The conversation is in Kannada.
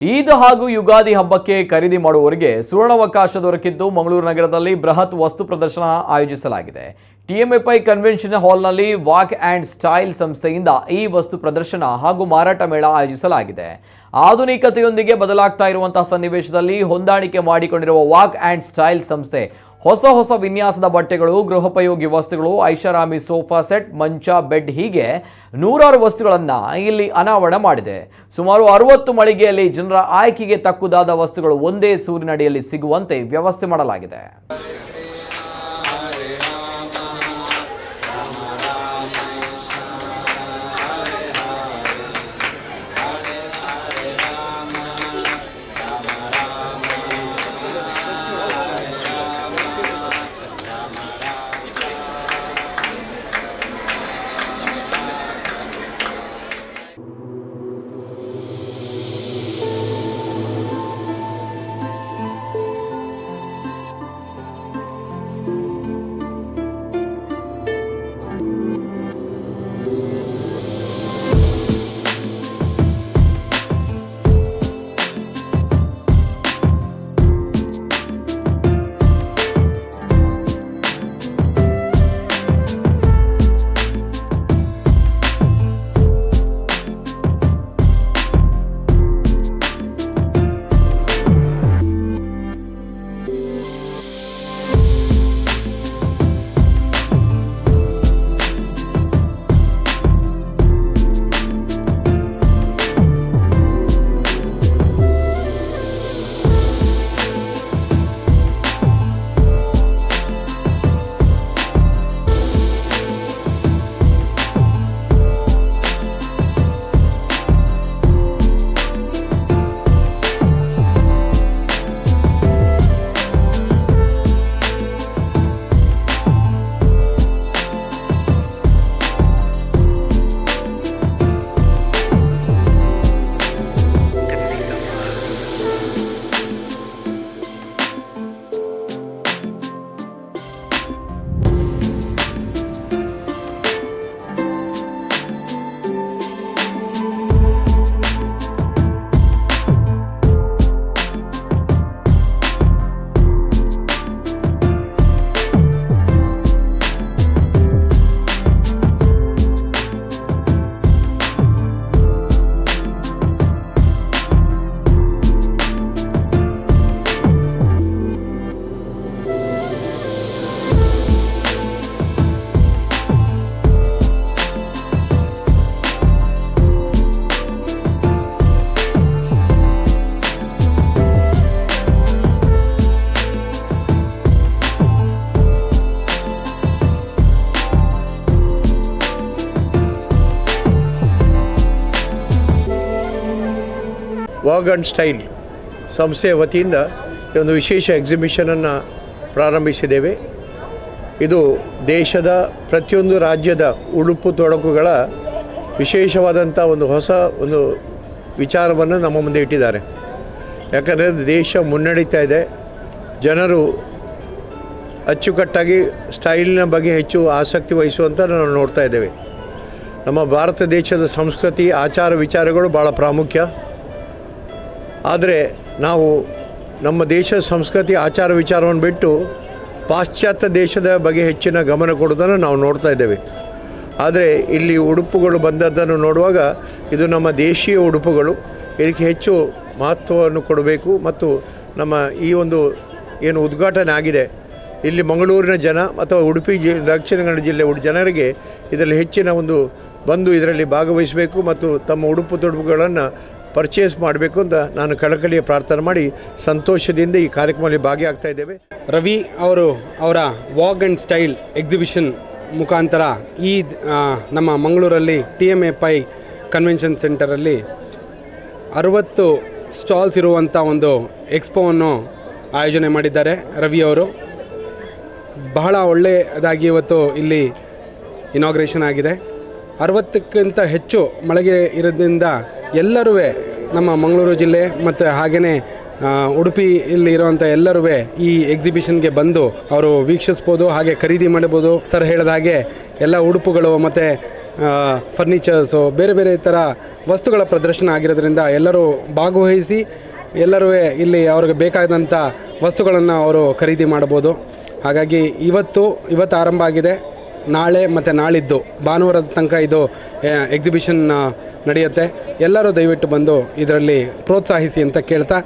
ಈದ್ ಹಾಗೂ ಯುಗಾದಿ ಹಬ್ಬಕ್ಕೆ ಖರೀದಿ ಮಾಡುವವರಿಗೆ ಸುವರ್ಣಾವಕಾಶ ದೊರಕಿದ್ದು ಮಂಗಳೂರು ನಗರದಲ್ಲಿ ಬೃಹತ್ ವಸ್ತು ಪ್ರದರ್ಶನ ಆಯೋಜಿಸಲಾಗಿದೆ. ಟಿಎಂಎಫ್ಐ ಕನ್ವೆನ್ಷನ್ ಹಾಲ್ನಲ್ಲಿ ವಾಕ್ ಅಂಡ್ ಸ್ಟೈಲ್ ಸಂಸ್ಥೆಯಿಂದ ಈ ವಸ್ತು ಪ್ರದರ್ಶನ ಹಾಗೂ ಮಾರಾಟ ಮೇಳ ಆಯೋಜಿಸಲಾಗಿದೆ. ಆಧುನಿಕತೆಯೊಂದಿಗೆ ಬದಲಾಗ್ತಾ ಇರುವಂತಹ ಸನ್ನಿವೇಶದಲ್ಲಿ ಹೊಂದಾಣಿಕೆ ಮಾಡಿಕೊಂಡಿರುವ ವಾಕ್ ಅಂಡ್ ಸ್ಟೈಲ್ ಸಂಸ್ಥೆ ಹೊಸ ವಿನ್ಯಾಸದ ಬಟ್ಟೆಗಳು, ಗೃಹೋಪಯೋಗಿ ವಸ್ತುಗಳು, ಐಷಾರಾಮಿ ಸೋಫಾ ಸೆಟ್, ಮಂಚ, ಬೆಡ್ ಹೀಗೆ ನೂರಾರು ವಸ್ತುಗಳನ್ನು ಇಲ್ಲಿ ಅನಾವರಣ ಮಾಡಿದೆ. ಸುಮಾರು 60 ಮಳಿಗೆಯಲ್ಲಿ ಜನರ ಆಯ್ಕೆಗೆ ತಕ್ಕುದಾದ ವಸ್ತುಗಳು ಒಂದೇ ಸೂರಿನಡಿಯಲ್ಲಿ ಸಿಗುವಂತೆ ವ್ಯವಸ್ಥೆ ಮಾಡಲಾಗಿದೆ. ವಾಕ್ ಅಂಡ್ ಸ್ಟೈಲ್ ಸಂಸ್ಥೆಯ ವತಿಯಿಂದ ಒಂದು ವಿಶೇಷ ಎಕ್ಸಿಬಿಷನನ್ನು ಪ್ರಾರಂಭಿಸಿದ್ದೇವೆ. ಇದು ದೇಶದ ಪ್ರತಿಯೊಂದು ರಾಜ್ಯದ ಉಡುಪು ತೊಡಕುಗಳ ವಿಶೇಷವಾದಂಥ ಹೊಸ ವಿಚಾರವನ್ನು ನಮ್ಮ ಮುಂದೆ ಇಟ್ಟಿದ್ದಾರೆ. ಯಾಕಂದರೆ ದೇಶ ಮುನ್ನಡೀತಾ ಇದೆ, ಜನರು ಅಚ್ಚುಕಟ್ಟಾಗಿ ಸ್ಟೈಲಿನ ಬಗ್ಗೆ ಹೆಚ್ಚು ಆಸಕ್ತಿ ವಹಿಸುವಂಥ ನಾವು ನೋಡ್ತಾ ಇದ್ದೇವೆ. ನಮ್ಮ ಭಾರತ ದೇಶದ ಸಂಸ್ಕೃತಿ, ಆಚಾರ ವಿಚಾರಗಳು ಭಾಳ ಪ್ರಾಮುಖ್ಯ. ಆದರೆ ನಾವು ನಮ್ಮ ದೇಶದ ಸಂಸ್ಕೃತಿ, ಆಚಾರ ವಿಚಾರವನ್ನು ಬಿಟ್ಟು ಪಾಶ್ಚಾತ್ಯ ದೇಶದ ಬಗ್ಗೆ ಹೆಚ್ಚಿನ ಗಮನ ಕೊಡೋದನ್ನು ನಾವು ನೋಡ್ತಾ ಇದ್ದೇವೆ. ಆದರೆ ಇಲ್ಲಿ ಉಡುಪುಗಳು ಬಂದದ್ದನ್ನು ನೋಡುವಾಗ ಇದು ನಮ್ಮ ದೇಶೀಯ ಉಡುಪುಗಳು, ಇದಕ್ಕೆ ಹೆಚ್ಚು ಮಹತ್ವವನ್ನು ಕೊಡಬೇಕು. ಮತ್ತು ನಮ್ಮ ಈ ಏನು ಉದ್ಘಾಟನೆ ಆಗಿದೆ, ಇಲ್ಲಿ ಮಂಗಳೂರಿನ ಜನ ಅಥವಾ ಉಡುಪಿ ದಕ್ಷಿಣ ಕನ್ನಡ ಜಿಲ್ಲೆ ಜನರಿಗೆ ಇದರಲ್ಲಿ ಹೆಚ್ಚಿನ ಬಂದು ಇದರಲ್ಲಿ ಭಾಗವಹಿಸಬೇಕು ಮತ್ತು ತಮ್ಮ ಉಡುಪು ತೊಡುಪುಗಳನ್ನು ಪರ್ಚೇಸ್ ಮಾಡಬೇಕು ಅಂತ ನಾನು ಕಳಕಳಿಯ ಪ್ರಾರ್ಥನೆ ಮಾಡಿ ಸಂತೋಷದಿಂದ ಈ ಕಾರ್ಯಕ್ರಮದಲ್ಲಿ ಭಾಗಿಯಾಗ್ತಾ ಇದ್ದೇವೆ. ರವಿ ಅವರ ವಾಕ್ ಆ್ಯಂಡ್ ಸ್ಟೈಲ್ ಎಕ್ಸಿಬಿಷನ್ ಮುಖಾಂತರ ಈ ನಮ್ಮ ಮಂಗಳೂರಲ್ಲಿ TMFI ಕನ್ವೆನ್ಷನ್ ಸೆಂಟರಲ್ಲಿ 60 ಸ್ಟಾಲ್ಸ್ ಇರುವಂಥ ಎಕ್ಸ್ಪೋವನ್ನು ಆಯೋಜನೆ ಮಾಡಿದ್ದಾರೆ. ರವಿ ಅವರು ಬಹಳ ಒಳ್ಳೆಯದಾಗಿ ಇವತ್ತು ಇಲ್ಲಿ ಇನಾಗ್ರೇಷನ್ ಆಗಿದೆ. 60ಕ್ಕಿಂತ ಹೆಚ್ಚು ಮಳಿಗೆ ಇರೋದ್ರಿಂದ ಎಲ್ಲರೂ ನಮ್ಮ ಮಂಗಳೂರು ಜಿಲ್ಲೆ ಮತ್ತು ಹಾಗೆಯೇ ಉಡುಪಿ ಇಲ್ಲಿ ಇರುವಂಥ ಎಲ್ಲರೂ ಈ ಎಕ್ಸಿಬಿಷನ್ಗೆ ಬಂದು ಅವರು ವೀಕ್ಷಿಸ್ಬೋದು, ಹಾಗೆ ಖರೀದಿ ಮಾಡಬಹುದು. ಸರ್ ಹೇಳಿದ ಹಾಗೆ ಎಲ್ಲ ಉಡುಪುಗಳು ಮತ್ತು ಫರ್ನಿಚರ್ಸು ಬೇರೆ ಬೇರೆ ಥರ ವಸ್ತುಗಳ ಪ್ರದರ್ಶನ ಆಗಿರೋದ್ರಿಂದ ಎಲ್ಲರೂ ಭಾಗವಹಿಸಿ ಎಲ್ಲರೂ ಇಲ್ಲಿ ಅವ್ರಿಗೆ ಬೇಕಾದಂಥ ವಸ್ತುಗಳನ್ನು ಅವರು ಖರೀದಿ ಮಾಡ್ಬೋದು. ಹಾಗಾಗಿ ಇವತ್ತು ಆರಂಭ ಆಗಿದೆ. ನಾಳೆ ಮತ್ತು ನಾಳಿದ್ದು ಭಾನುವಾರದ ತನಕ ಇದು ಎಕ್ಸಿಬಿಷನ್ ನಡೆಯುತ್ತೆ. ಎಲ್ಲರೂ ದಯವಿಟ್ಟು ಬಂದು ಇದರಲ್ಲಿ ಪ್ರೋತ್ಸಾಹಿಸಿ ಅಂತ ಕೇಳ್ತಾ